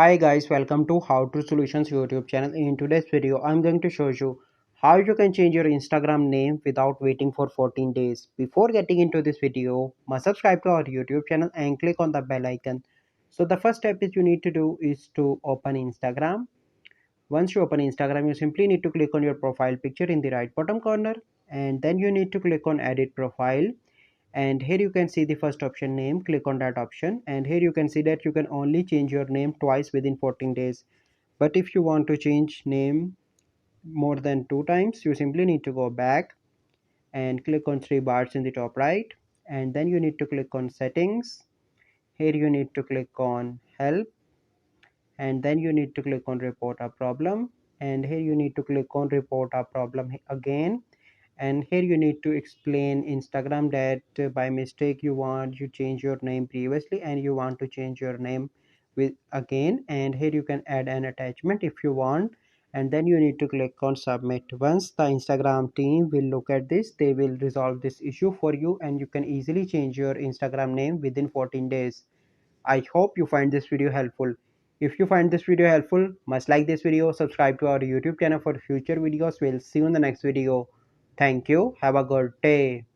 Hi guys, welcome to How to Solutions YouTube channel. In today's video, I'm going to show you how you can change your Instagram name without waiting for 14 days. Before getting into this video, must subscribe to our YouTube channel and click on the bell icon. So the first step is you need to do is to open Instagram. Once you open Instagram, you simply need to click on your profile picture in the right bottom corner, and then you need to click on edit profile, and here you can see the first option, name. Click on that option, and here you can see that you can only change your name twice within 14 days. But if you want to change name more than 2 times, you simply need to go back and click on three bars in the top right, and then you need to click on settings. Here you need to click on help, and then you need to click on report a problem, and here you need to click on report a problem again, and here you need to explain Instagram that by mistake you change your name previously and you want to change your name with again, and here you can add an attachment if you want, and then you need to click on submit. Once the Instagram team will look at this, they will resolve this issue for you and you can easily change your Instagram name within 14 days. I hope you find this video helpful. If you find this video helpful, must like this video, subscribe to our YouTube channel for future videos. We'll see you in the next video. Thank you. Have a good day.